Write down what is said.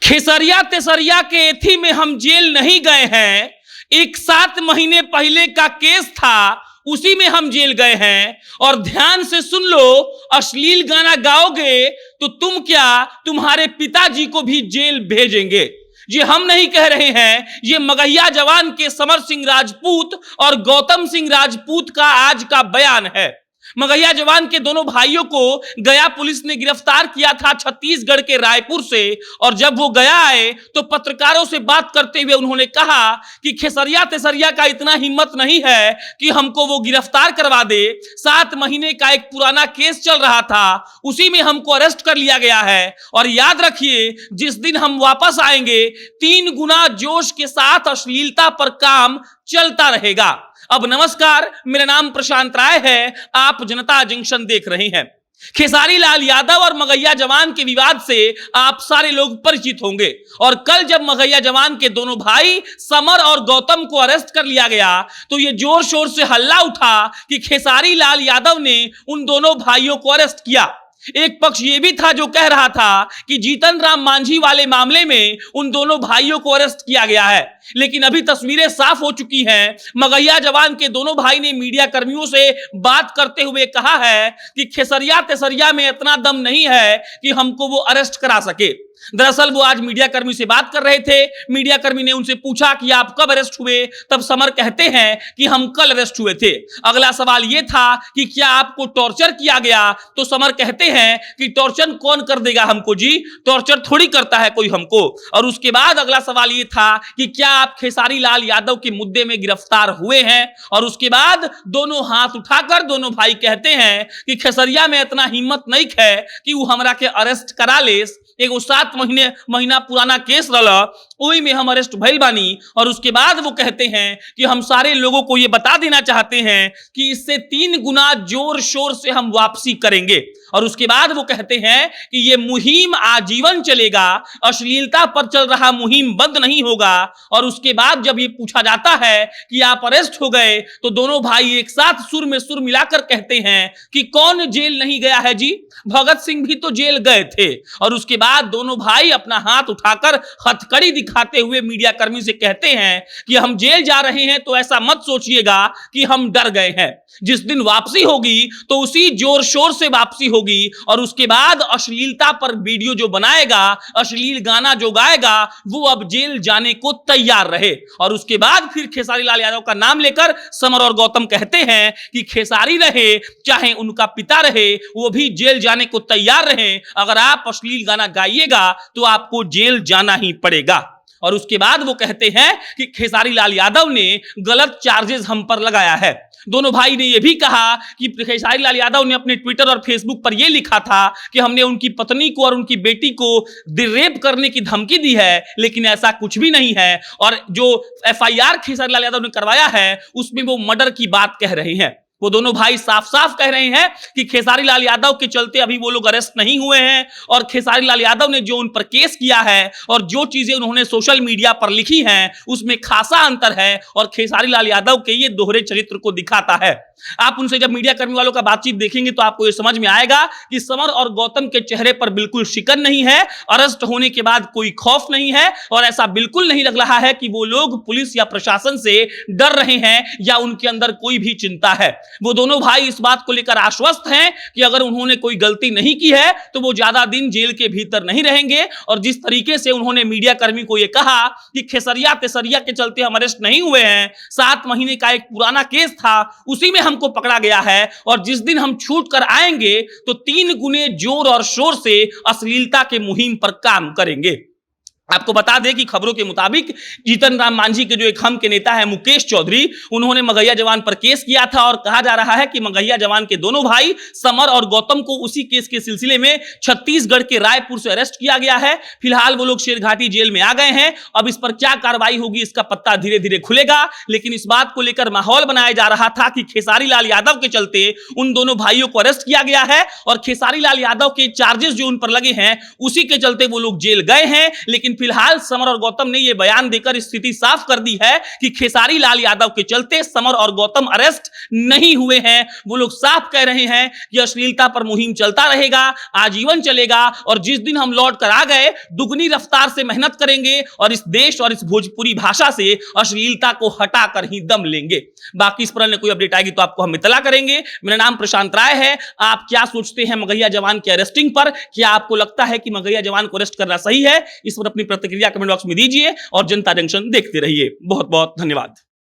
खेसरिया तेसरिया के एथी में हम जेल नहीं गए हैं। एक 7 महीने पहले का केस था, उसी में हम जेल गए हैं। और ध्यान से सुन लो, अश्लील गाना गाओगे तो तुम क्या, तुम्हारे पिताजी को भी जेल भेजेंगे। ये हम नहीं कह रहे हैं, ये मगहिया जवान के समर सिंह राजपूत और गौतम सिंह राजपूत का आज का बयान है। मगहिया जवान के दोनों भाइयों को गया पुलिस ने गिरफ्तार किया था छत्तीसगढ़ के रायपुर से। और जब वो गया आए तो पत्रकारों से बात करते हुए उन्होंने कहा कि खेसरिया तेसरिया का इतना हिम्मत नहीं है कि हमको वो गिरफ्तार करवा दे। 7 महीने का एक पुराना केस चल रहा था, उसी में हमको अरेस्ट कर लिया गया है। और याद रखिए, जिस दिन हम वापस आएंगे 3 गुना जोश के साथ अश्लीलता पर काम चलता रहेगा। अब नमस्कार, मेरा नाम प्रशांत राय है, आप जनता जंक्शन देख रहे हैं। खेसारी लाल यादव और मगहिया जवान के विवाद से आप सारे लोग परिचित होंगे। और कल जब मगहिया जवान के दोनों भाई समर और गौतम को अरेस्ट कर लिया गया तो यह जोर शोर से हल्ला उठा कि खेसारी लाल यादव ने उन दोनों भाइयों को अरेस्ट किया। एक पक्ष यह भी था जो कह रहा था कि जीतन राम मांझी वाले मामले में उन दोनों भाइयों को अरेस्ट किया गया है। लेकिन अभी तस्वीरें साफ हो चुकी हैं। मगहिया जवान के दोनों भाई ने मीडिया कर्मियों से बात करते हुए कहा है कि खेसरिया तेसरिया में इतना दम नहीं है कि हमको वो अरेस्ट करा सके। दरअसल वो आज मीडिया कर्मी से बात कर रहे थे। मीडिया कर्मी ने उनसे पूछा कि आप कब अरेस्ट हुए, तब समर कहते हैं कि हम कल अरेस्ट हुए थे। अगला सवाल यह था कि क्या आपको टॉर्चर किया गया, तो समर कहते हैं कि टॉर्चर कौन कर देगा हमको जी, टॉर्चर थोड़ी करता है कोई हमको। और उसके बाद अगला सवाल यह था कि क्या आप खेसारी लाल यादव के मुद्दे में गिरफ्तार हुए हैं। और उसके बाद दोनों हाथ उठाकर दोनों भाई कहते हैं कि खेसरिया में इतना हिम्मत नहीं है कि वो हमरा के अरेस्ट करा ले। एगो 7 महीना पुराना केस रहा, वही में हम अरेस्ट भइल बानी। और उसके बाद वो कहते हैं कि हम सारे लोगों को ये बता देना चाहते हैं कि इससे 3 गुना जोर शोर से हम वापसी करेंगे। और उसके बाद वो कहते हैं कि ये मुहिम आजीवन चलेगा, अश्लीलता पर चल रहा मुहिम बंद नहीं होगा। और उसके बाद जब ये पूछा जाता है कि आप अरेस्ट हो गए तो दोनों भाई एक साथ सुर में सुर मिलाकर कहते हैं कि कौन जेल नहीं गया है जी, भगत सिंह भी तो जेल गए थे। और उसके बाद दोनों भाई अपना हाथ उठाकर हथकड़ी दिखाते हुए मीडिया कर्मी से कहते हैं कि हम जेल जा रहे हैं तो ऐसा मत सोचिएगा कि हम डर गए हैं। जिस दिन वापसी होगी तो उसी जोर शोर से वापसी होगी। और उसके बाद अश्लीलता पर वीडियो जो बनाएगा, अश्लील गाना जो गाएगा, वो अब जेल जाने को तैयार रहे। और उसके बाद फिर खेसारी लाल यादव का नाम लेकर समर और गौतम कहते हैं कि खेसारी रहे चाहे उनका पिता रहे, वो भी जेल जाने को तैयार रहे। अगर आप अश्लील गाना गाइएगा तो आपको जेल जाना ही पड़ेगा। और उसके बाद वो कहते हैं कि खेसारी लाल यादव ने गलत चार्जेस हम पर लगाया है। दोनों भाई ने यह भी कहा कि खेसारी लाल यादव ने अपने ट्विटर और फेसबुक पर यह लिखा था कि हमने उनकी पत्नी को और उनकी बेटी को रेप करने की धमकी दी है, लेकिन ऐसा कुछ भी नहीं है। और जो FIR खेसारी लाल यादव ने करवाया है उसमें वो मर्डर की बात कह रहे हैं। वो दोनों भाई साफ साफ कह रहे हैं कि खेसारी लाल यादव के चलते अभी वो लोग अरेस्ट नहीं हुए हैं। और खेसारी लाल यादव ने जो उन पर केस किया है और जो चीजें उन्होंने सोशल मीडिया पर लिखी हैं उसमें खासा अंतर है और खेसारी लाल यादव के ये दोहरे चरित्र को दिखाता है। आप उनसे जब मीडिया कर्मी वालों का बातचीत देखेंगे तो आपको ये समझ में आएगा कि समर और गौतम के चेहरे पर बिल्कुल शिकन नहीं है, अरेस्ट होने के बाद कोई खौफ नहीं है। और ऐसा बिल्कुल नहीं लग रहा है कि वो लोग पुलिस या प्रशासन से डर रहे हैं या उनके अंदर कोई भी चिंता है। वो दोनों भाई इस बात को लेकर आश्वस्त हैं कि अगर उन्होंने कोई गलती नहीं की है तो वो ज्यादा दिन जेल के भीतर नहीं रहेंगे। और जिस तरीके से उन्होंने मीडिया कर्मी को यह कहा कि खेसरिया तेसरिया के चलते हम अरेस्ट नहीं हुए हैं, 7 महीने का एक पुराना केस था, उसी में हमको पकड़ा गया है। और जिस दिन हम छूट कर आएंगे तो 3 गुने जोर और शोर से अश्लीलता के मुहिम पर काम करेंगे। आपको बता दें कि खबरों के मुताबिक जीतन राम मांझी के जो एक हम के नेता है मुकेश चौधरी, उन्होंने मगहिया जवान पर केस किया था। और कहा जा रहा है कि मगहिया जवान के दोनों भाई समर और गौतम को उसी केस के सिलसिले में छत्तीसगढ़ के रायपुर से अरेस्ट किया गया है। फिलहाल वो लोग शेरघाटी जेल में आ गए हैं। अब इस पर क्या कार्रवाई होगी इसका पत्ता धीरे धीरे खुलेगा। लेकिन इस बात को लेकर माहौल बनाया जा रहा था कि खेसारी लाल यादव के चलते उन दोनों भाइयों को अरेस्ट किया गया है और खेसारी लाल यादव के चार्जेस जो उन पर लगे हैं उसी के चलते वो लोग जेल गए हैं। लेकिन फिलहाल समर और गौतम ने यह बयान देकर स्थिति साफ कर दी है कि खेसारी लाल यादव के चलते समर और गौतम अरेस्ट नहीं हुए हैं। वो लोग साफ कह रहे हैं कि अश्लीलता पर मुहिम चलता रहेगा, आजीवन चलेगा, और जिस दिन हम लौट कर आ गए दुगनी रफ्तार से मेहनत करेंगे और इस देश और इस भोजपुरी भाषा से अश्लीलता को हटाकर ही दम लेंगे। बाकी इस पर अन्य कोई अपडेट आएगी तो आपको हम इत्तला करेंगे। मेरा नाम प्रशांत राय है। आप क्या सोचते हैं मगहिया जवान के अरेस्टिंग पर? क्या आपको लगता है कि मगहिया जवान को अरेस्ट करना सही है? इस पर अपनी प्रतिक्रिया कमेंट बॉक्स में दीजिए और जनता जंक्शन देखते रहिए। बहुत बहुत धन्यवाद।